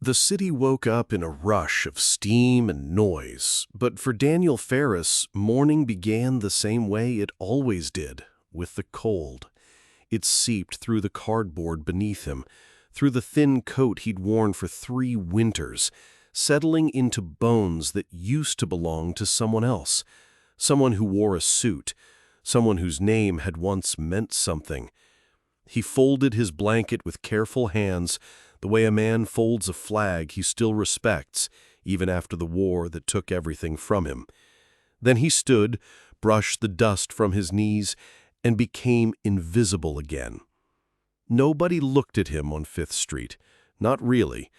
The city woke up in a rush of steam and noise, but for Daniel Ferris, morning began the same way it always did, with the cold. It seeped through the cardboard beneath him, through the thin coat he'd worn for 3 winters, settling into bones that used to belong to someone else, someone who wore a suit, someone whose name had once meant something. He folded his blanket with careful hands, the way a man folds a flag he still respects, even after the war that took everything from him. Then he stood, brushed the dust from his knees, and became invisible again. Nobody looked at him on 5th Street. Not really.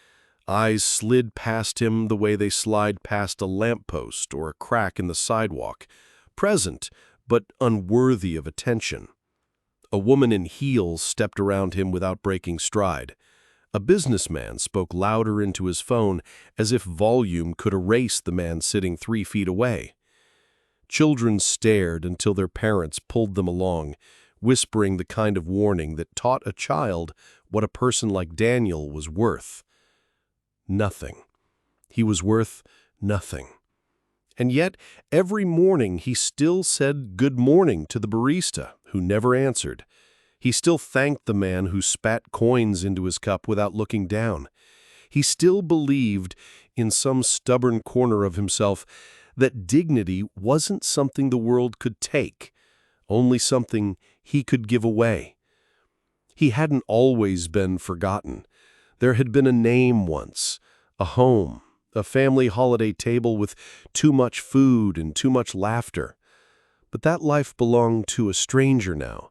Eyes slid past him the way they slide past a lamppost or a crack in the sidewalk, present but unworthy of attention. A woman in heels stepped around him without breaking stride. A businessman spoke louder into his phone as if volume could erase the man sitting 3 feet away. Children stared until their parents pulled them along, whispering the kind of warning that taught a child what a person like Daniel was worth. Nothing. He was worth nothing. And yet, every morning he still said good morning to the barista, who never answered. He still thanked the man who spat coins into his cup without looking down. He still believed, in some stubborn corner of himself, that dignity wasn't something the world could take, only something he could give away. He hadn't always been forgotten. There had been a name once, a home, a family holiday table with too much food and too much laughter. But that life belonged to a stranger now,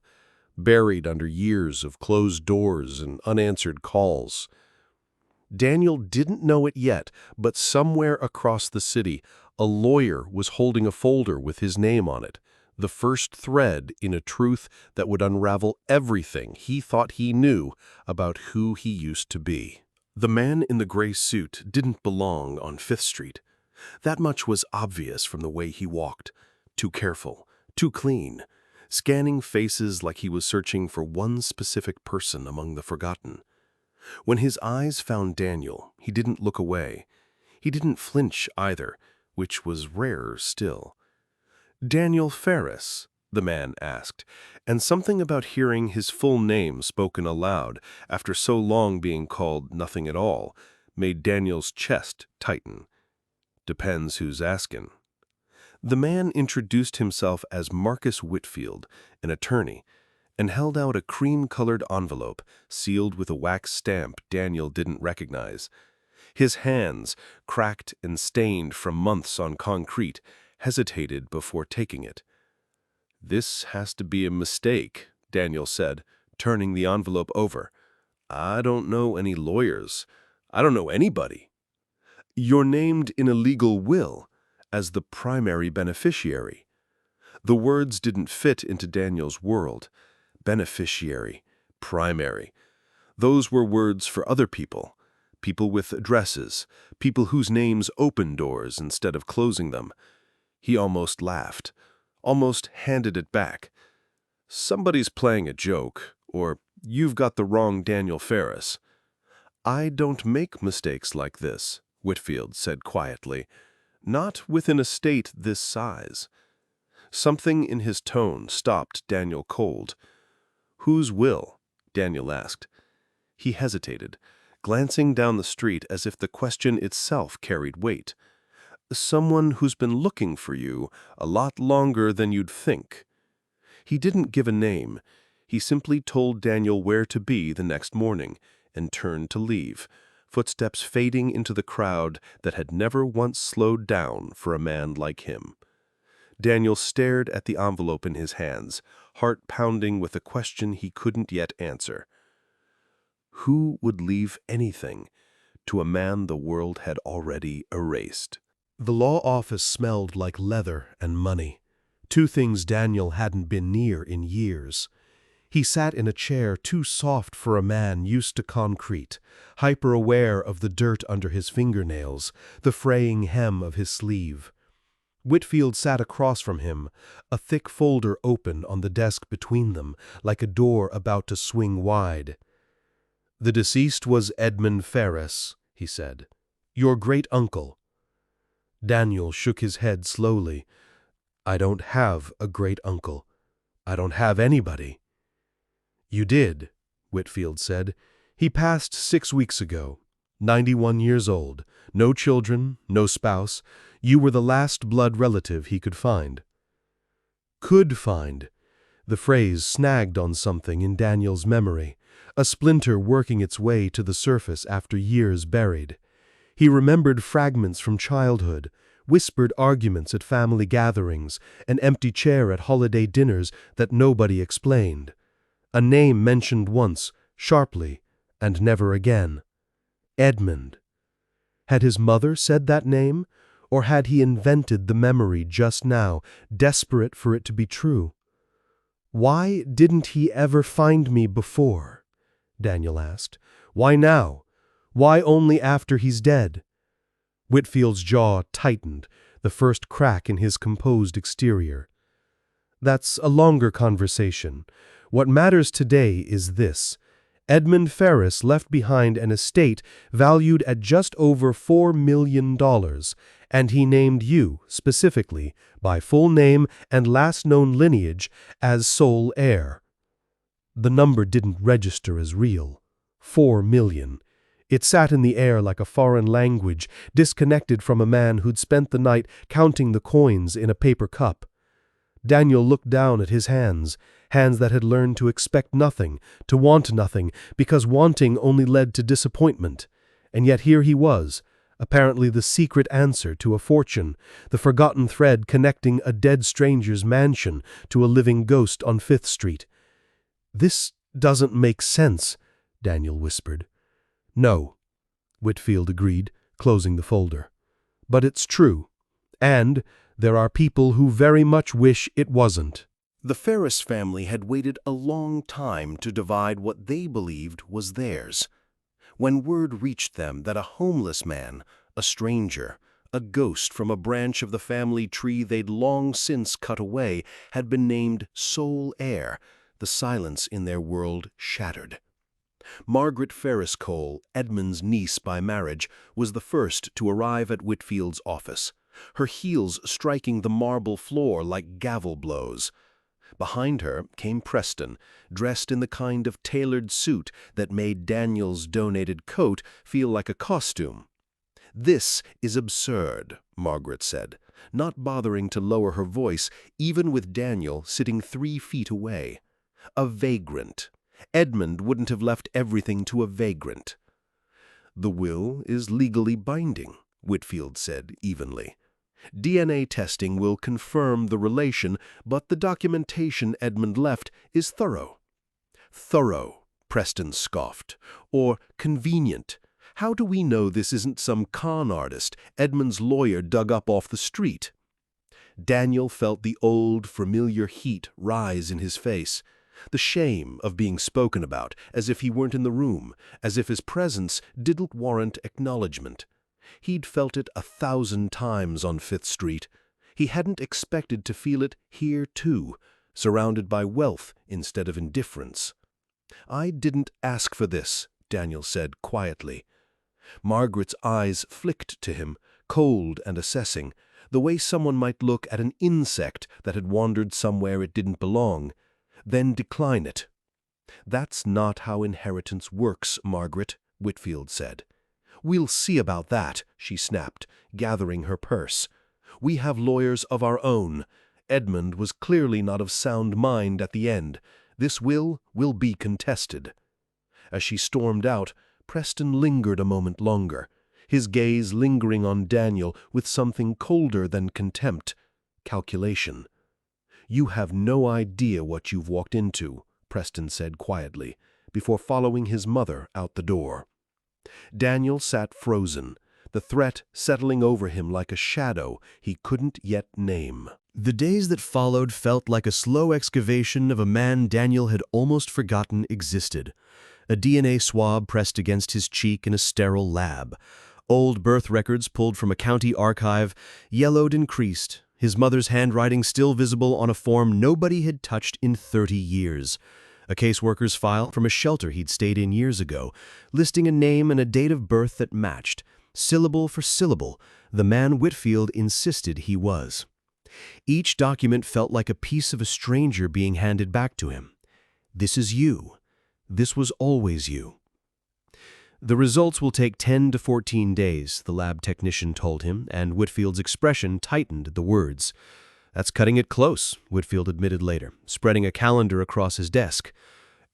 buried under years of closed doors and unanswered calls. Daniel didn't know it yet, but somewhere across the city, a lawyer was holding a folder with his name on it, the first thread in a truth that would unravel everything he thought he knew about who he used to be. The man in the gray suit didn't belong on 5th Street. That much was obvious from the way he walked. Too careful, too clean, scanning faces like he was searching for one specific person among the forgotten. When his eyes found Daniel, he didn't look away. He didn't flinch either, which was rarer still. "Daniel Ferris?" the man asked, and something about hearing his full name spoken aloud after so long being called nothing at all made Daniel's chest tighten. "Depends who's askin'." The man introduced himself as Marcus Whitfield, an attorney, and held out a cream-colored envelope sealed with a wax stamp Daniel didn't recognize. His hands, cracked and stained from months on concrete, hesitated before taking it. "This has to be a mistake," Daniel said, turning the envelope over. "I don't know any lawyers. I don't know anybody." "You're named in a legal will as the primary beneficiary." The words didn't fit into Daniel's world. Beneficiary, primary. Those were words for other people, people with addresses, people whose names opened doors instead of closing them. He almost laughed, almost handed it back. "Somebody's playing a joke, or you've got the wrong Daniel Ferris." "I don't make mistakes like this," Whitfield said quietly. "Not with an estate this size." Something in his tone stopped Daniel cold. "Whose will?" Daniel asked. He hesitated, glancing down the street as if the question itself carried weight. "Someone who's been looking for you a lot longer than you'd think." He didn't give a name. He simply told Daniel where to be the next morning and turned to leave, footsteps fading into the crowd that had never once slowed down for a man like him. Daniel stared at the envelope in his hands, heart pounding with a question he couldn't yet answer. Who would leave anything to a man the world had already erased? The law office smelled like leather and money, 2 things Daniel hadn't been near in years. He sat in a chair too soft for a man used to concrete, hyper-aware of the dirt under his fingernails, the fraying hem of his sleeve. Whitfield sat across from him, a thick folder open on the desk between them, like a door about to swing wide. "The deceased was Edmund Ferris," he said. "Your great-uncle." Daniel shook his head slowly. "I don't have a great-uncle. I don't have anybody." "You did," Whitfield said. "He passed 6 weeks ago, 91 years old, no children, no spouse. You were the last blood relative he could find." Could find. The phrase snagged on something in Daniel's memory, a splinter working its way to the surface after years buried. He remembered fragments from childhood, whispered arguments at family gatherings, an empty chair at holiday dinners that nobody explained. A name mentioned once, sharply, and never again. Edmund. Had his mother said that name, or had he invented the memory just now, desperate for it to be true? "Why didn't he ever find me before?" Daniel asked. "Why now? Why only after he's dead?" Whitfield's jaw tightened, the first crack in his composed exterior. "That's a longer conversation. What matters today is this. Edmund Ferris left behind an estate valued at just over $4 million, and he named you, specifically, by full name and last known lineage, as sole heir." The number didn't register as real. 4 million. It sat in the air like a foreign language, disconnected from a man who'd spent the night counting the coins in a paper cup. Daniel looked down at his hands that had learned to expect nothing, to want nothing, because wanting only led to disappointment. And yet here he was, apparently the secret answer to a fortune, the forgotten thread connecting a dead stranger's mansion to a living ghost on 5th Street. "This doesn't make sense," Daniel whispered. "No," Whitfield agreed, closing the folder. "But it's true. And there are people who very much wish it wasn't." The Ferris family had waited a long time to divide what they believed was theirs. When word reached them that a homeless man, a stranger, a ghost from a branch of the family tree they'd long since cut away, had been named sole heir, the silence in their world shattered. Margaret Ferris Cole, Edmund's niece by marriage, was the first to arrive at Whitfield's office, her heels striking the marble floor like gavel blows. Behind her came Preston, dressed in the kind of tailored suit that made Daniel's donated coat feel like a costume. "This is absurd," Margaret said, not bothering to lower her voice, even with Daniel sitting 3 feet away. "A vagrant. Edmund wouldn't have left everything to a vagrant." "The will is legally binding," Whitfield said evenly. "DNA testing will confirm the relation, but the documentation Edmund left is thorough." "Thorough," Preston scoffed. "Or convenient. How do we know this isn't some con artist Edmund's lawyer dug up off the street?" Daniel felt the old, familiar heat rise in his face. The shame of being spoken about, as if he weren't in the room, as if his presence didn't warrant acknowledgement. He'd felt it 1,000 times on 5th Street. He hadn't expected to feel it here, too, surrounded by wealth instead of indifference. "I didn't ask for this," Daniel said quietly. Margaret's eyes flicked to him, cold and assessing, the way someone might look at an insect that had wandered somewhere it didn't belong, then decline it. "That's not how inheritance works, Margaret," Whitfield said. "We'll see about that," she snapped, gathering her purse. "We have lawyers of our own. Edmund was clearly not of sound mind at the end. This will be contested." As she stormed out, Preston lingered a moment longer, his gaze lingering on Daniel with something colder than contempt, calculation. "You have no idea what you've walked into," Preston said quietly, before following his mother out the door. Daniel sat frozen, the threat settling over him like a shadow he couldn't yet name. The days that followed felt like a slow excavation of a man Daniel had almost forgotten existed. A DNA swab pressed against his cheek in a sterile lab. Old birth records pulled from a county archive, yellowed and creased, his mother's handwriting still visible on a form nobody had touched in 30 years. a caseworker's file from a shelter he'd stayed in years ago, listing a name and a date of birth that matched, syllable for syllable, the man Whitfield insisted he was. Each document felt like a piece of a stranger being handed back to him. This is you. This was always you. The results will take 10 to 14 days, the lab technician told him, and Whitfield's expression tightened at the words. That's cutting it close, Whitfield admitted later, spreading a calendar across his desk.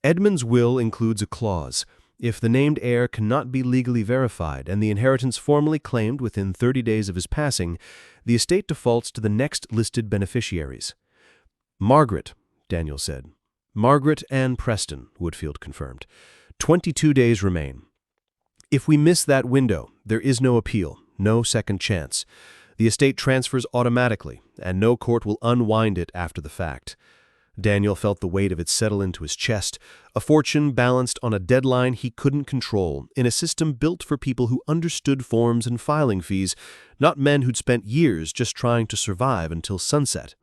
Edmund's will includes a clause. If the named heir cannot be legally verified and the inheritance formally claimed within 30 days of his passing, the estate defaults to the next listed beneficiaries. Margaret, Daniel said. Margaret Ann Preston, Whitfield confirmed. 22 days remain. If we miss that window, there is no appeal, no second chance. The estate transfers automatically, and no court will unwind it after the fact. Daniel felt the weight of it settle into his chest, a fortune balanced on a deadline he couldn't control, in a system built for people who understood forms and filing fees, not men who'd spent years just trying to survive until sunset.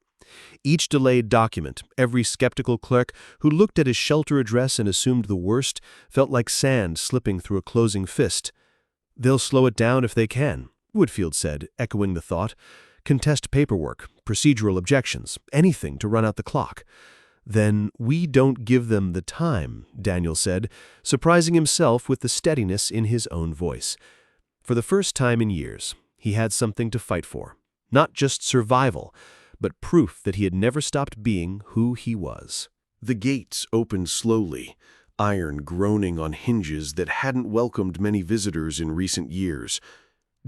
Each delayed document, every skeptical clerk who looked at his shelter address and assumed the worst, felt like sand slipping through a closing fist. They'll slow it down if they can, Whitfield said, echoing the thought. Contest paperwork, procedural objections, anything to run out the clock. Then we don't give them the time, Daniel said, surprising himself with the steadiness in his own voice. For the first time in years, he had something to fight for. Not just survival, but proof that he had never stopped being who he was. The gates opened slowly, iron groaning on hinges that hadn't welcomed many visitors in recent years.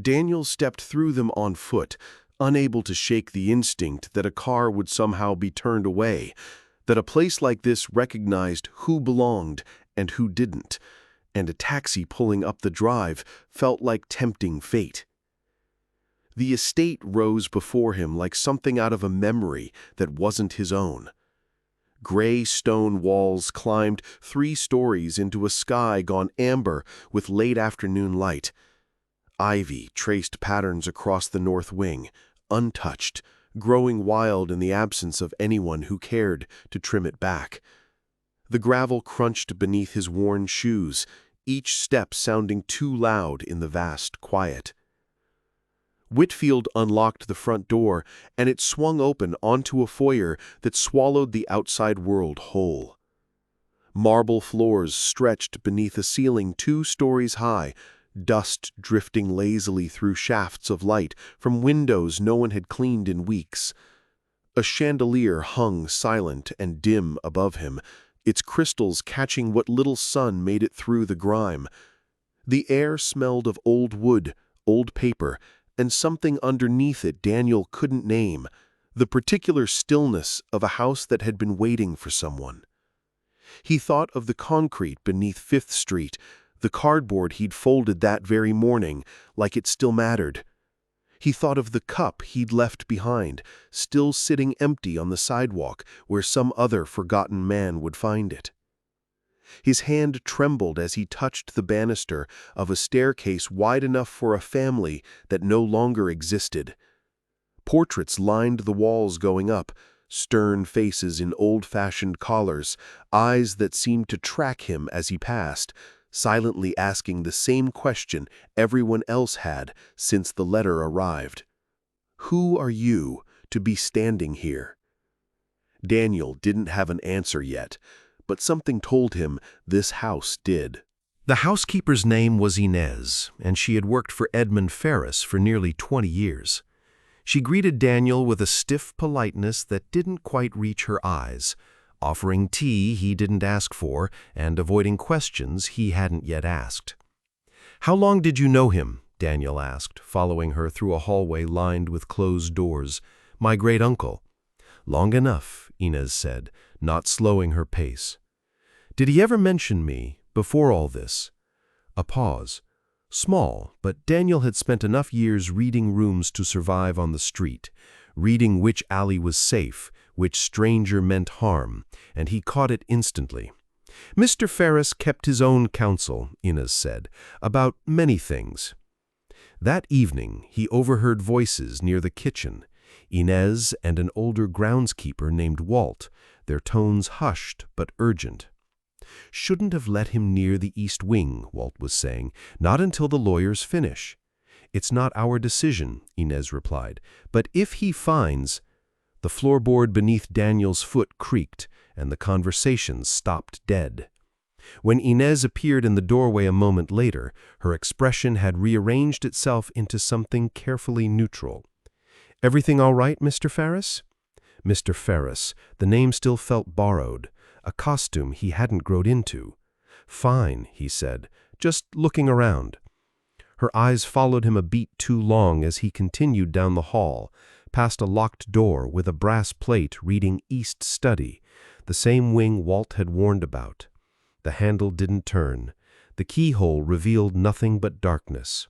Daniel stepped through them on foot, unable to shake the instinct that a car would somehow be turned away, that a place like this recognized who belonged and who didn't, and a taxi pulling up the drive felt like tempting fate. The estate rose before him like something out of a memory that wasn't his own. Gray stone walls climbed 3 stories into a sky gone amber with late afternoon light. Ivy traced patterns across the north wing, untouched, growing wild in the absence of anyone who cared to trim it back. The gravel crunched beneath his worn shoes, each step sounding too loud in the vast quiet. Whitfield unlocked the front door, and it swung open onto a foyer that swallowed the outside world whole. Marble floors stretched beneath a ceiling 2 stories high, dust drifting lazily through shafts of light from windows no one had cleaned in weeks. A chandelier hung silent and dim above him, its crystals catching what little sun made it through the grime. The air smelled of old wood, old paper, and something underneath it Daniel couldn't name, the particular stillness of a house that had been waiting for someone. He thought of the concrete beneath 5th Street, the cardboard he'd folded that very morning, like it still mattered. He thought of the cup he'd left behind, still sitting empty on the sidewalk where some other forgotten man would find it. His hand trembled as he touched the banister of a staircase wide enough for a family that no longer existed. Portraits lined the walls going up, stern faces in old-fashioned collars, eyes that seemed to track him as he passed, silently asking the same question everyone else had since the letter arrived. Who are you to be standing here? Daniel didn't have an answer yet, but something told him this house did. The housekeeper's name was Inez, and she had worked for Daniel Ferris for nearly 20 years. She greeted Daniel with a stiff politeness that didn't quite reach her eyes, offering tea he didn't ask for and avoiding questions he hadn't yet asked. "How long did you know him?" Daniel asked, following her through a hallway lined with closed doors. "My great-uncle." "Long enough," Inez said, not slowing her pace. "Did he ever mention me, before all this?" A pause. Small, but Daniel had spent enough years reading rooms to survive on the street, reading which alley was safe, which stranger meant harm, and he caught it instantly. "Mr. Ferris kept his own counsel," Inez said, "about many things." That evening, he overheard voices near the kitchen, Inez and an older groundskeeper named Walt, their tones hushed but urgent. "Shouldn't have let him near the east wing," Walt was saying. "Not until the lawyers finish." "It's not our decision," Inez replied. "But if he finds—" The floorboard beneath Daniel's foot creaked, and the conversation stopped dead. When Inez appeared in the doorway a moment later, her expression had rearranged itself into something carefully neutral. "Everything all right, Mr. Ferris?" Mr. Ferris. The name still felt borrowed, a costume he hadn't grown into. "Fine," he said, "just looking around." Her eyes followed him a beat too long as he continued down the hall, past a locked door with a brass plate reading East Study, the same wing Walt had warned about. The handle didn't turn. The keyhole revealed nothing but darkness.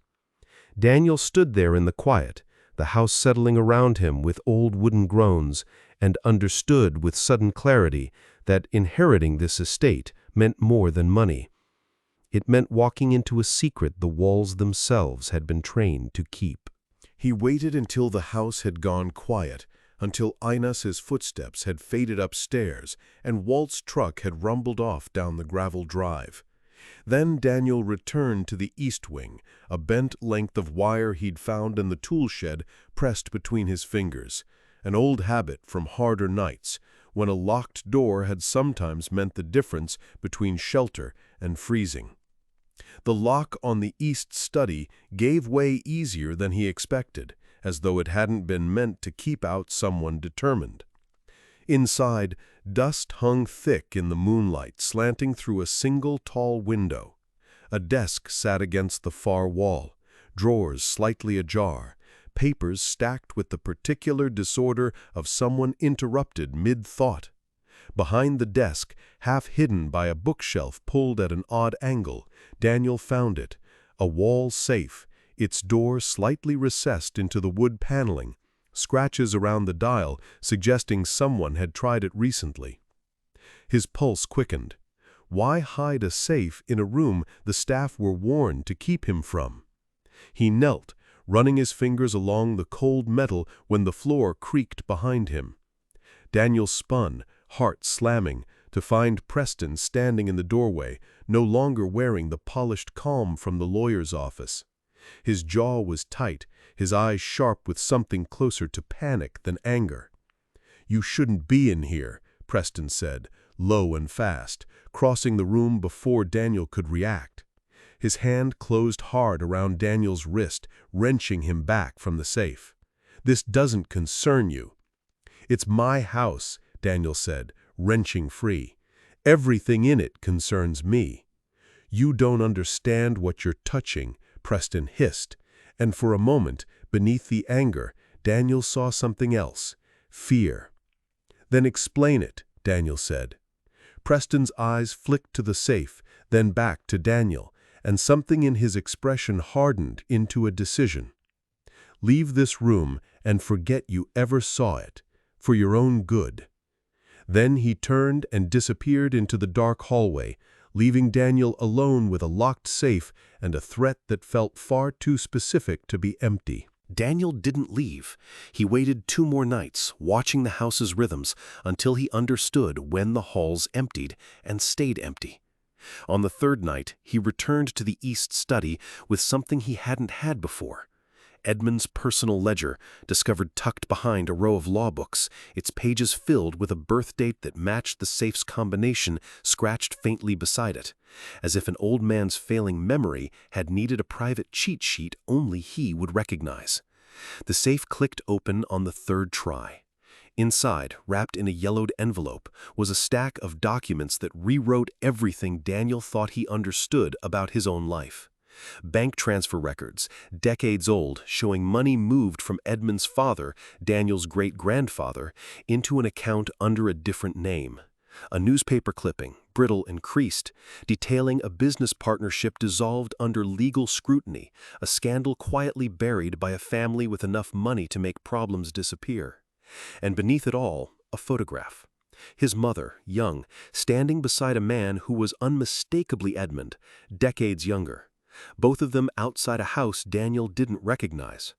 Daniel stood there in the quiet, the house settling around him with old wooden groans, and understood with sudden clarity that inheriting this estate meant more than money. It meant walking into a secret the walls themselves had been trained to keep. He waited until the house had gone quiet, until Inez's footsteps had faded upstairs and Walt's truck had rumbled off down the gravel drive. Then Daniel returned to the east wing, a bent length of wire he'd found in the tool shed pressed between his fingers, an old habit from harder nights, when a locked door had sometimes meant the difference between shelter and freezing. The lock on the east study gave way easier than he expected, as though it hadn't been meant to keep out someone determined. Inside, dust hung thick in the moonlight, slanting through a single tall window. A desk sat against the far wall, drawers slightly ajar, papers stacked with the particular disorder of someone interrupted mid-thought. Behind the desk, half hidden by a bookshelf pulled at an odd angle, Daniel found it, a wall safe, its door slightly recessed into the wood paneling, scratches around the dial suggesting someone had tried it recently. His pulse quickened. Why hide a safe in a room the staff were warned to keep him from? He knelt, running his fingers along the cold metal when the floor creaked behind him. Daniel spun, heart slamming, to find Preston standing in the doorway, no longer wearing the polished calm from the lawyer's office. His jaw was tight, his eyes sharp with something closer to panic than anger. "You shouldn't be in here," Preston said, low and fast, crossing the room before Daniel could react. His hand closed hard around Daniel's wrist, wrenching him back from the safe. "This doesn't concern you." "It's my house," Daniel said, wrenching free. "Everything in it concerns me." "You don't understand what you're touching," Preston hissed, and for a moment, beneath the anger, Daniel saw something else, fear. "Then explain it," Daniel said. Preston's eyes flicked to the safe, then back to Daniel, and something in his expression hardened into a decision. "Leave this room and forget you ever saw it, for your own good." Then he turned and disappeared into the dark hallway, leaving Daniel alone with a locked safe and a threat that felt far too specific to be empty. Daniel didn't leave. He waited 2 more nights, watching the house's rhythms, until he understood when the halls emptied and stayed empty. On the 3rd night, he returned to the east study with something he hadn't had before. Edmund's personal ledger, discovered tucked behind a row of law books, its pages filled with a birth date that matched the safe's combination scratched faintly beside it, as if an old man's failing memory had needed a private cheat sheet only he would recognize. The safe clicked open on the 3rd try. Inside, wrapped in a yellowed envelope, was a stack of documents that rewrote everything Daniel thought he understood about his own life. Bank transfer records, decades old, showing money moved from Edmund's father, Daniel's great-grandfather, into an account under a different name. A newspaper clipping, brittle and creased, detailing a business partnership dissolved under legal scrutiny, a scandal quietly buried by a family with enough money to make problems disappear. And beneath it all, a photograph. His mother, young, standing beside a man who was unmistakably Edmund, decades younger. Both of them outside a house Daniel didn't recognize.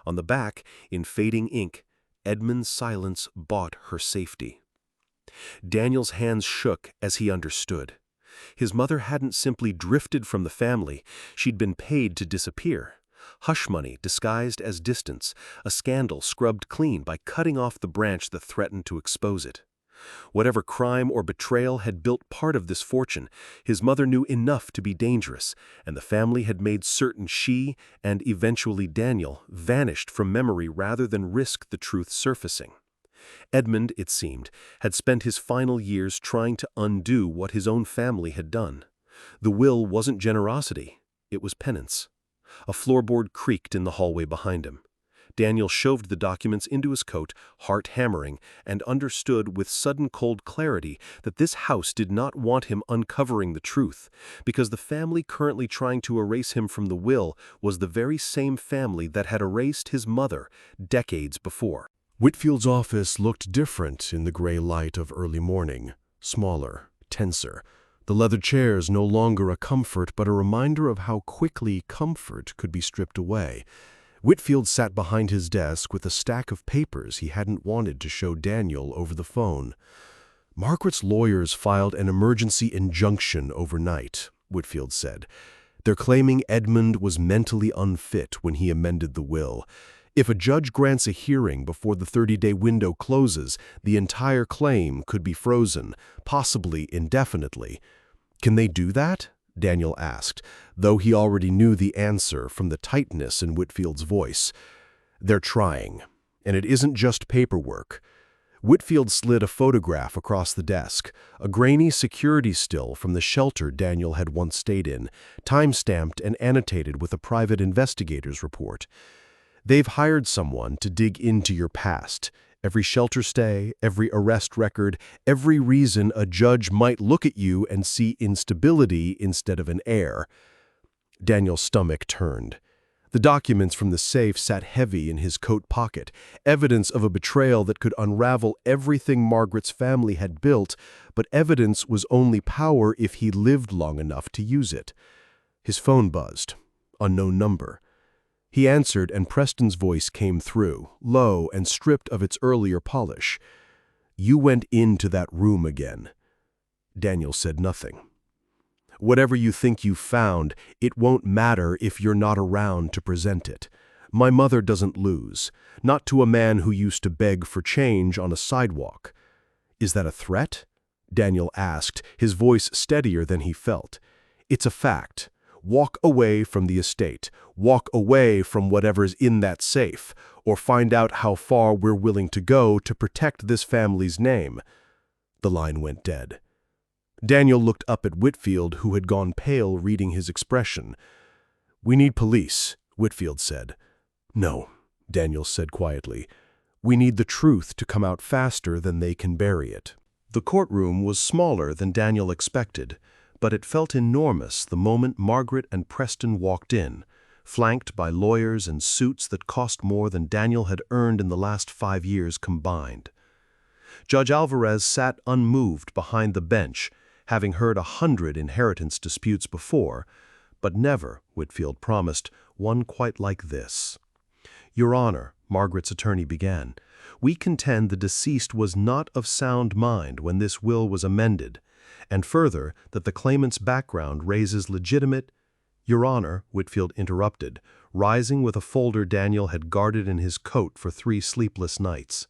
On the back, in fading ink, Edmund's silence bought her safety. Daniel's hands shook as he understood. His mother hadn't simply drifted from the family, she'd been paid to disappear. Hush money disguised as distance, a scandal scrubbed clean by cutting off the branch that threatened to expose it. Whatever crime or betrayal had built part of this fortune, his mother knew enough to be dangerous, and the family had made certain she, and eventually Daniel, vanished from memory rather than risk the truth surfacing. Edmund, it seemed, had spent his final years trying to undo what his own family had done. The will wasn't generosity, it was penance. A floorboard creaked in the hallway behind him. Daniel shoved the documents into his coat, heart hammering, and understood with sudden cold clarity that this house did not want him uncovering the truth, because the family currently trying to erase him from the will was the very same family that had erased his mother decades before. Whitfield's office looked different in the gray light of early morning, smaller, tenser. The leather chairs no longer a comfort but a reminder of how quickly comfort could be stripped away. Whitfield sat behind his desk with a stack of papers he hadn't wanted to show Daniel over the phone. Margaret's lawyers filed an emergency injunction overnight, Whitfield said. They're claiming Edmund was mentally unfit when he amended the will. If a judge grants a hearing before the 30-day window closes, the entire claim could be frozen, possibly indefinitely. Can they do that? Daniel asked, though he already knew the answer from the tightness in Whitfield's voice. They're trying, and it isn't just paperwork. Whitfield slid a photograph across the desk, a grainy security still from the shelter Daniel had once stayed in, time-stamped and annotated with a private investigator's report. They've hired someone to dig into your past. Every shelter stay, every arrest record, every reason a judge might look at you and see instability instead of an heir. Daniel's stomach turned. The documents from the safe sat heavy in his coat pocket, evidence of a betrayal that could unravel everything Margaret's family had built, but evidence was only power if he lived long enough to use it. His phone buzzed. Unknown number. He answered, and Preston's voice came through, low and stripped of its earlier polish. "You went into that room again." Daniel said nothing. "Whatever you think you found, it won't matter if you're not around to present it. My mother doesn't lose, not to a man who used to beg for change on a sidewalk." "Is that a threat?" Daniel asked, his voice steadier than he felt. "It's a fact. Walk away from the estate. Walk away from whatever's in that safe, or find out how far we're willing to go to protect this family's name." The line went dead. Daniel looked up at Whitfield, who had gone pale reading his expression. "We need police," Whitfield said. "No," Daniel said quietly. "We need the truth to come out faster than they can bury it." The courtroom was smaller than Daniel expected, but it felt enormous the moment Margaret and Preston walked in, flanked by lawyers and suits that cost more than Daniel had earned in the last 5 years combined. Judge Alvarez sat unmoved behind the bench, having heard 100 inheritance disputes before, but never, Whitfield promised, one quite like this. "Your Honor," Margaret's attorney began, "we contend the deceased was not of sound mind when this will was amended, and further, that the claimant's background raises legitimate—" "Your Honor," Whitfield interrupted, rising with a folder Daniel had guarded in his coat for 3 sleepless nights.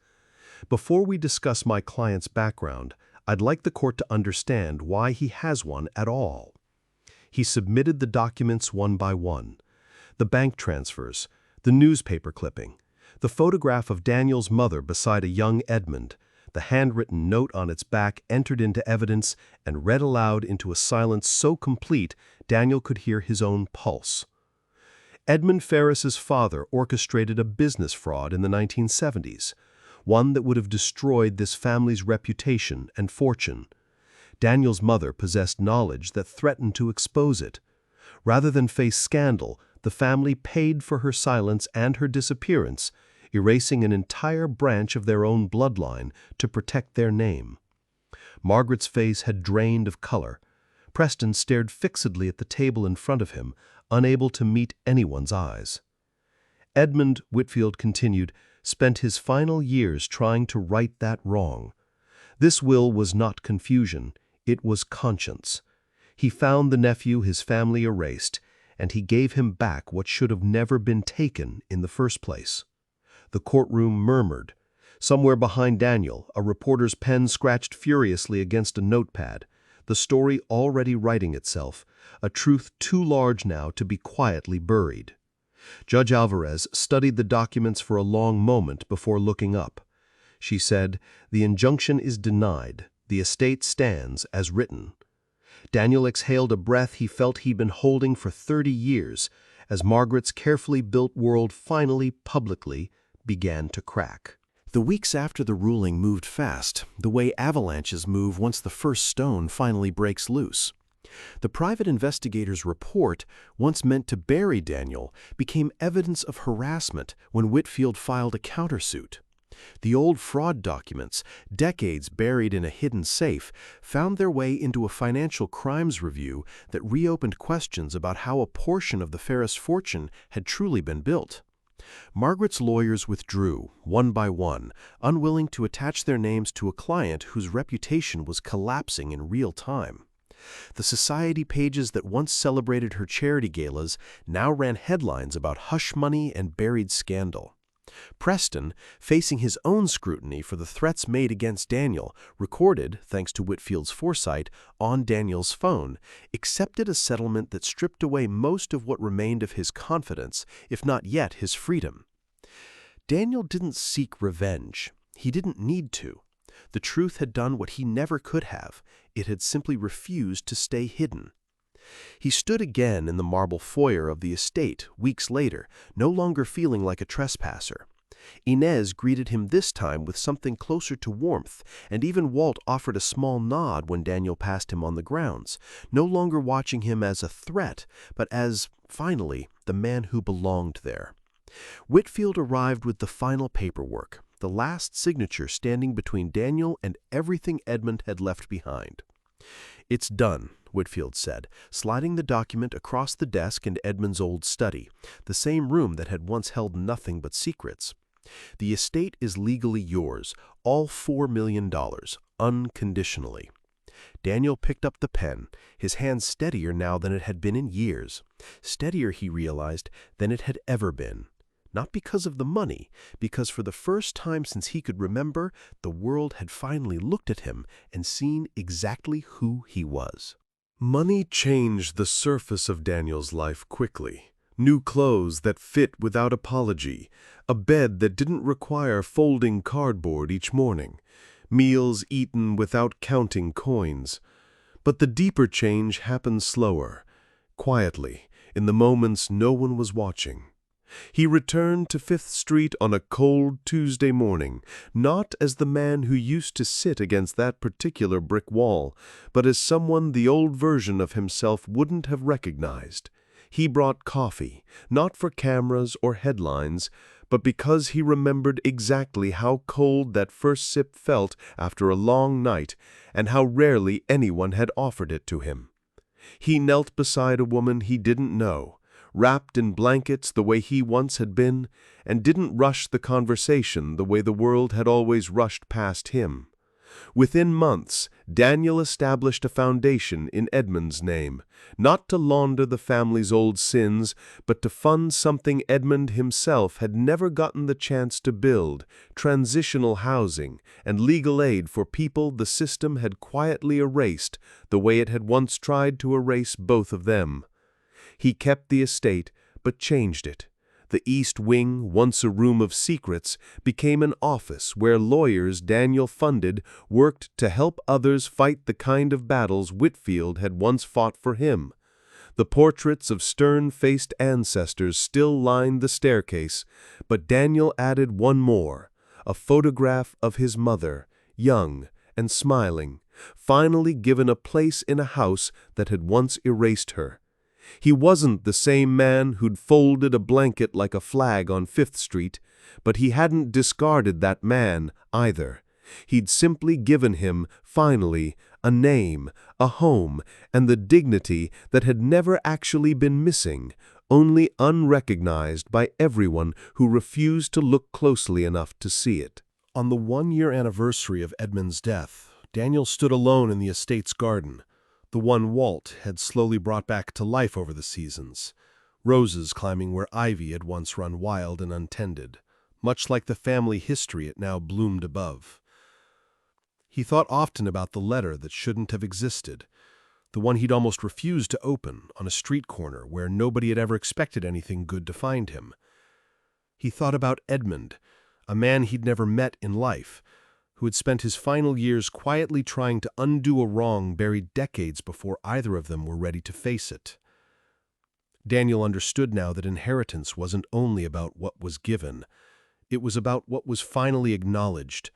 "Before we discuss my client's background, I'd like the court to understand why he has one at all." He submitted the documents one by one. The bank transfers, the newspaper clipping, the photograph of Daniel's mother beside a young Edmund, the handwritten note on its back entered into evidence and read aloud into a silence so complete Daniel could hear his own pulse. Edmund Ferris's father orchestrated a business fraud in the 1970s, one that would have destroyed this family's reputation and fortune. Daniel's mother possessed knowledge that threatened to expose it. Rather than face scandal, the family paid for her silence and her disappearance, erasing an entire branch of their own bloodline to protect their name. Margaret's face had drained of color. Preston stared fixedly at the table in front of him, unable to meet anyone's eyes. Edmund, Whitfield continued, spent his final years trying to right that wrong. This will was not confusion, it was conscience. He found the nephew his family erased, and he gave him back what should have never been taken in the first place. The courtroom murmured. Somewhere behind Daniel, a reporter's pen scratched furiously against a notepad, the story already writing itself, a truth too large now to be quietly buried. Judge Alvarez studied the documents for a long moment before looking up. She said, "The injunction is denied. The estate stands as written." Daniel exhaled a breath he felt he'd been holding for 30 years as Margaret's carefully built world finally, publicly, began to crack. The weeks after the ruling moved fast, the way avalanches move once the first stone finally breaks loose. The private investigator's report, once meant to bury Daniel, became evidence of harassment when Whitfield filed a countersuit. The old fraud documents, decades buried in a hidden safe, found their way into a financial crimes review that reopened questions about how a portion of the Ferris fortune had truly been built. Margaret's lawyers withdrew, one by one, unwilling to attach their names to a client whose reputation was collapsing in real time. The society pages that once celebrated her charity galas now ran headlines about hush money and buried scandal. Preston, facing his own scrutiny for the threats made against Daniel, recorded, thanks to Whitfield's foresight, on Daniel's phone, accepted a settlement that stripped away most of what remained of his confidence, if not yet his freedom. Daniel didn't seek revenge. He didn't need to. The truth had done what he never could have. It had simply refused to stay hidden. He stood again in the marble foyer of the estate weeks later, no longer feeling like a trespasser. Inez greeted him this time with something closer to warmth, and even Walt offered a small nod when Daniel passed him on the grounds, no longer watching him as a threat, but as, finally, the man who belonged there. Whitfield arrived with the final paperwork, the last signature standing between Daniel and everything Edmund had left behind. "It's done," Whitfield said, sliding the document across the desk in Edmund's old study, the same room that had once held nothing but secrets. "The estate is legally yours, all $4 million, unconditionally." Daniel picked up the pen, his hand steadier now than it had been in years. Steadier, he realized, than it had ever been. Not because of the money, because for the first time since he could remember, the world had finally looked at him and seen exactly who he was. Money changed the surface of Daniel's life quickly. New clothes that fit without apology, a bed that didn't require folding cardboard each morning, meals eaten without counting coins. But the deeper change happened slower, quietly, in the moments no one was watching. He returned to Fifth Street on a cold Tuesday morning, not as the man who used to sit against that particular brick wall, but as someone the old version of himself wouldn't have recognized. He brought coffee, not for cameras or headlines, but because he remembered exactly how cold that first sip felt after a long night and how rarely anyone had offered it to him. He knelt beside a woman he didn't know, wrapped in blankets the way he once had been, and didn't rush the conversation the way the world had always rushed past him. Within months, Daniel established a foundation in Edmund's name, not to launder the family's old sins, but to fund something Edmund himself had never gotten the chance to build, transitional housing and legal aid for people the system had quietly erased the way it had once tried to erase both of them. He kept the estate, but changed it. The East Wing, once a room of secrets, became an office where lawyers Daniel funded worked to help others fight the kind of battles Whitfield had once fought for him. The portraits of stern-faced ancestors still lined the staircase, but Daniel added one more, a photograph of his mother, young and smiling, finally given a place in a house that had once erased her. He wasn't the same man who'd folded a blanket like a flag on Fifth Street, but he hadn't discarded that man either. He'd simply given him, finally, a name, a home, and the dignity that had never actually been missing, only unrecognized by everyone who refused to look closely enough to see it. On the 1-year anniversary of Edmund's death, Daniel stood alone in the estate's garden. The one Walt had slowly brought back to life over the seasons, roses climbing where ivy had once run wild and untended, much like the family history it now bloomed above. He thought often about the letter that shouldn't have existed, the one he'd almost refused to open on a street corner where nobody had ever expected anything good to find him. He thought about Edmund, a man he'd never met in life, who had spent his final years quietly trying to undo a wrong buried decades before either of them were ready to face it. Daniel understood now that inheritance wasn't only about what was given. It was about what was finally acknowledged,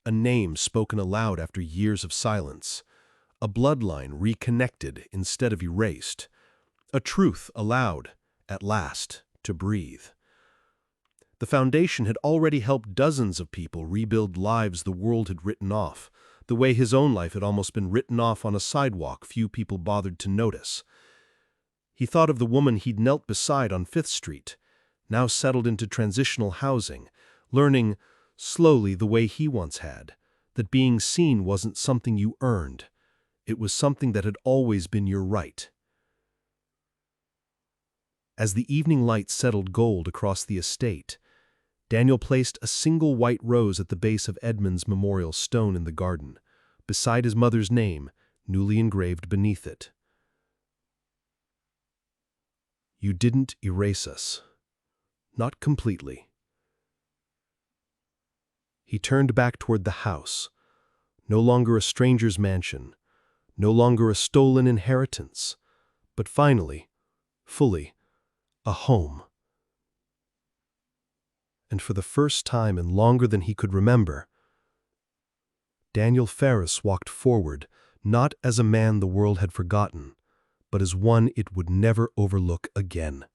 a name spoken aloud after years of silence, a bloodline reconnected instead of erased, a truth allowed, at last, to breathe. The foundation had already helped dozens of people rebuild lives the world had written off, the way his own life had almost been written off on a sidewalk few people bothered to notice. He thought of the woman he'd knelt beside on 5th Street, now settled into transitional housing, learning, slowly the way he once had, that being seen wasn't something you earned. It was something that had always been your right. As the evening light settled gold across the estate, Daniel placed a single white rose at the base of Edmund's memorial stone in the garden, beside his mother's name, newly engraved beneath it. You didn't erase us. Not completely. He turned back toward the house, no longer a stranger's mansion, no longer a stolen inheritance, but finally, fully, a home. And for the first time in longer than he could remember, Daniel Ferris walked forward, not as a man the world had forgotten, but as one it would never overlook again.